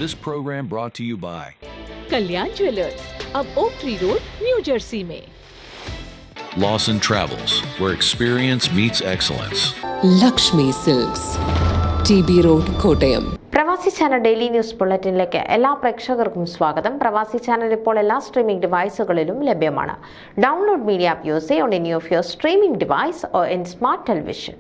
This program brought to you by Kalyan jewellers, अब oak tree road, New Jersey में। Lawson Travels, where experience meets excellence. Lakshmi silks, TB road, Kottayam. Pravasi channel daily news ബുള്ളറ്റിനിലേക്ക് എല്ലാ പ്രേക്ഷകർക്കും സ്വാഗതം. പ്രവാസി channel ഇപ്പോൾ എല്ലാ streaming ഡിവൈസുകളിലും ലഭ്യമാണ്. Download media app use on any of your streaming device or in smart television.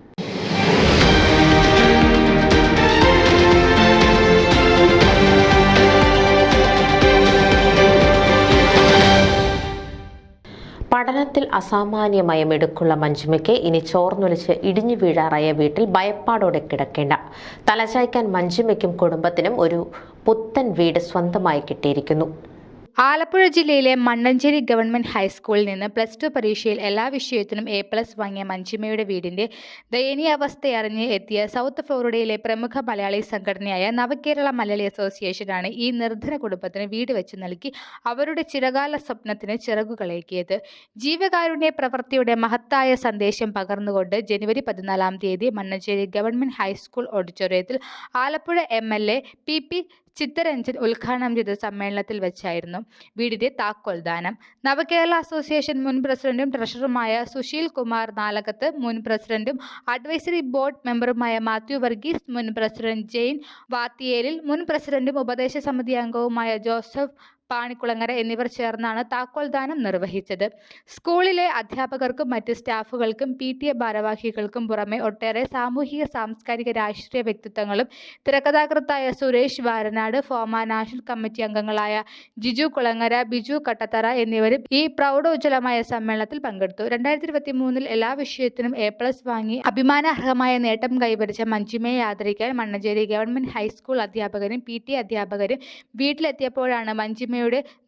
പഠനത്തിൽ അസാമാന്യമായ മിടുക്കുള്ള മഞ്ജിമയ്ക്ക് ഇനി ചോർന്നൊലിച്ച് ഇടിഞ്ഞു വീഴാറായ വീട്ടിൽ ഭയപ്പാടോടെ കിടക്കേണ്ട. തലചായ്ക്കാൻ മഞ്ജിമയ്ക്കും കുടുംബത്തിനും ഒരു പുത്തൻ വീട് സ്വന്തമായി കിട്ടിയിരിക്കുന്നു. ആലപ്പുഴ ജില്ലയിലെ മണ്ണഞ്ചേരി ഗവൺമെന്റ് ഹൈസ്കൂളിൽ നിന്ന് +2 പരീക്ഷയിൽ എല്ലാ വിഷയത്തിനും A+ വാങ്ങിയ മഞ്ജിമയുടെ വീടിന്റെ ദയനീയാവസ്ഥയറിഞ്ഞ് എത്തിയ സൗത്ത് ഫ്ലോറിഡയിലെ പ്രമുഖ മലയാളി സംഘടനയായ നവകേരള മലയാളി അസോസിയേഷനാണ് ഈ നിർധന കുടുംബത്തിന് വീട് വെച്ച് നൽകി അവരുടെ ചിരകാല സ്വപ്നത്തിന് ചിറകുകളേകിയത്. ജീവകാരുണ്യ പ്രവൃത്തിയുടെ മഹത്തായ സന്ദേശം പകർന്നുകൊണ്ട് ജനുവരി 14 മണ്ണഞ്ചേരി ഗവൺമെന്റ് ഹൈസ്കൂൾ ഓഡിറ്റോറിയത്തിൽ ആലപ്പുഴ MLA PP ചിത്തരഞ്ജൻ ഉദ്ഘാടനം ചെയ്ത സമ്മേളനത്തിൽ വെച്ചായിരുന്നു വീടിന്റെ താക്കോൽദാനം. നവകേരള അസോസിയേഷൻ മുൻ പ്രസിഡന്റും ട്രഷററുമായ സുശീൽ കുമാർ നാലകത്ത്, മുൻ പ്രസിഡന്റും അഡ്വൈസറി ബോർഡ് മെമ്പറുമായ മാത്യു വർഗീസ്, മുൻ പ്രസിഡന്റ് ജെയിൻ വാത്തിയേലിൽ, മുൻ പ്രസിഡന്റും ഉപദേശ സമിതി അംഗവുമായ ജോസഫ് പാണിക്കുളങ്ങര എന്നിവർ ചേർന്നാണ് താക്കോൽദാനം നിർവഹിച്ചത്. സ്കൂളിലെ അധ്യാപകർക്കും മറ്റ് സ്റ്റാഫുകൾക്കും PTA ഭാരവാഹികൾക്കും പുറമെ ഒട്ടേറെ സാമൂഹിക, സാംസ്കാരിക, രാഷ്ട്രീയ വ്യക്തിത്വങ്ങളും തിരക്കഥാകൃത്തായ സുരേഷ് വാരനാട്, ഫോമ നാഷണൽ കമ്മിറ്റി അംഗങ്ങളായ ജിജു കുളങ്ങര, ബിജു കട്ടത്തറ എന്നിവരും ഈ പ്രൗഢോജ്വലമായ സമ്മേളനത്തിൽ പങ്കെടുത്തു. 2023 എല്ലാ വിഷയത്തിനും A+ വാങ്ങി അഭിമാനാർഹമായ നേട്ടം കൈവരിച്ച മഞ്ജിമയെ ആദരിക്കാൻ മണ്ണഞ്ചേരി ഗവൺമെന്റ് ഹൈസ്കൂൾ അധ്യാപകരും PTA അധ്യാപകരും വീട്ടിലെത്തിയപ്പോഴാണ് മഞ്ജിമയുടെ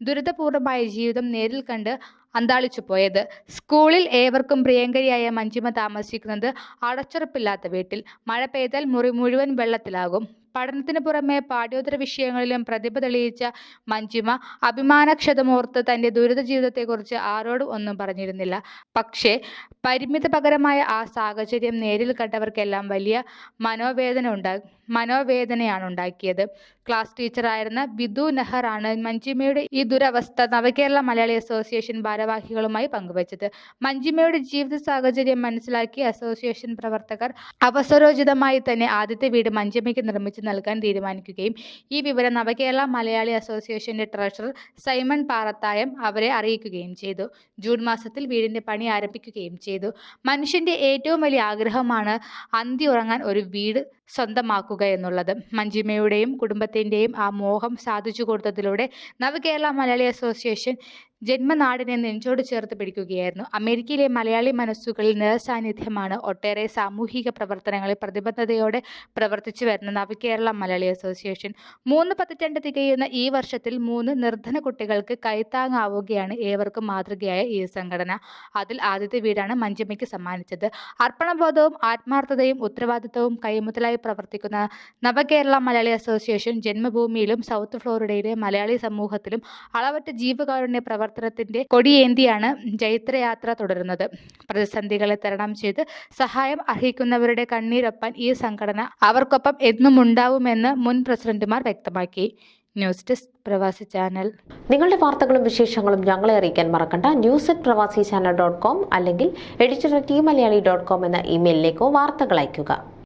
ദുരിതപൂർണമായ ജീവിതം നേരിൽ കണ്ട് അന്താളിച്ചു പോയത്. സ്കൂളിൽ ഏവർക്കും പ്രിയങ്കരിയായ മഞ്ജിമ താമസിക്കുന്നത് അടച്ചുറപ്പില്ലാത്ത വീട്ടിൽ. മഴ പെയ്താൽ മുറി മുഴുവൻ വെള്ളത്തിലാകും. പഠനത്തിന് പുറമെ പാഠ്യേതര വിഷയങ്ങളിലും പ്രതിഭ തെളിയിച്ച മഞ്ജിമ അഭിമാനക്ഷതമോർത്ത് തൻ്റെ ദുരിത ജീവിതത്തെക്കുറിച്ച് ആരോടും ഒന്നും പറഞ്ഞിരുന്നില്ല. പക്ഷേ പരിമിതപകരമായ ആ സാഹചര്യം നേരിൽ കണ്ടവർക്കെല്ലാം വലിയ മനോവേദനയാണ് ഉണ്ടാക്കിയത്. ക്ലാസ് ടീച്ചറായിരുന്ന ബിദു നെഹർ ആണ് മഞ്ജിമയുടെ ഈ ദുരവസ്ഥ നവകേരള മലയാളി അസോസിയേഷൻ ഭാരവാഹികളുമായി പങ്കുവച്ചത്. മഞ്ജിമയുടെ ജീവിത സാഹചര്യം മനസ്സിലാക്കി അസോസിയേഷൻ പ്രവർത്തകർ അവസരോചിതമായി തന്നെ ആദ്യത്തെ വീട് മഞ്ജിമയ്ക്ക് നിർമ്മിച്ചു നൽകാൻ തീരുമാനിക്കുകയും ഈ വിവരം നവകേരള മലയാളി അസോസിയേഷന്റെ ട്രഷറർ സൈമൺ പാറത്തായം അവരെ അറിയിക്കുകയും ചെയ്തു. ജൂൺ മാസത്തിൽ വീടിന്റെ പണി ആരംഭിക്കുകയും ചെയ്തു. മനുഷ്യന്റെ ഏറ്റവും വലിയ ആഗ്രഹമാണ് അന്തി ഉറങ്ങാൻ ഒരു വീട് സ്വന്തമാക്കുക എന്നുള്ളത്. മഞ്ജിമയുടെയും കുടുംബത്തിൻ്റെയും ആ മോഹം സാധിച്ചു കൊടുത്തതിലൂടെ നവകേരള മലയാളി അസോസിയേഷൻ ജന്മനാടിനെ നെഞ്ചോട് ചേർത്ത് പിടിക്കുകയായിരുന്നു. അമേരിക്കയിലെ മലയാളി മനസ്സുകളിൽ നിറസാന്നിധ്യമാണ്. ഒട്ടേറെ സാമൂഹിക പ്രവർത്തനങ്ങളിൽ പ്രതിബദ്ധതയോടെ പ്രവർത്തിച്ചു വരുന്ന നവകേരള മലയാളി അസോസിയേഷൻ 3 പതിറ്റാണ്ട് തികയുന്ന ഈ വർഷത്തിൽ 3 നിർധന കുട്ടികൾക്ക് കൈത്താങ്ങാവുകയാണ് ഏവർക്കും മാതൃകയായ ഈ സംഘടന. അതിൽ ആദ്യത്തെ വീടാണ് മഞ്ജിമയ്ക്ക് സമ്മാനിച്ചത്. അർപ്പണബോധവും ആത്മാർത്ഥതയും ഉത്തരവാദിത്വവും കൈമുതലായി പ്രവർത്തിക്കുന്ന നവകേരള മലയാളി അസോസിയേഷൻ ജന്മഭൂമിയിലും സൗത്ത് ഫ്ലോറിഡയിലെ മലയാളി സമൂഹത്തിലും അളവറ്റ ജീവകാരുണ്യ പ്രവർത്തനത്തിന്റെ കൊടിയേന്തിയാണ് ജൈത്രയാത്ര തുടരുന്നത്. പ്രതിസന്ധികളെ തരണം ചെയ്ത് സഹായം അർഹിക്കുന്നവരുടെ കണ്ണീരൊപ്പാൻ ഈ സംഘടന അവർക്കൊപ്പം എന്നും ഉണ്ടാവുമെന്ന് മുൻ പ്രസിഡന്റുമാർ വ്യക്തമാക്കി. ന്യൂസ് ഡെസ്ക് പ്രവാസി ചാനൽ. നിങ്ങളുടെ വാർത്തകളും വിശേഷങ്ങളും ഞങ്ങളെ അറിയിക്കാൻ മറക്കണ്ട. news@pravasichannel.com അല്ലെങ്കിൽ editor@tmaliali.com എന്ന ഇമെയിലിലേക്കോ വാർത്തകൾ അയയ്ക്കുക.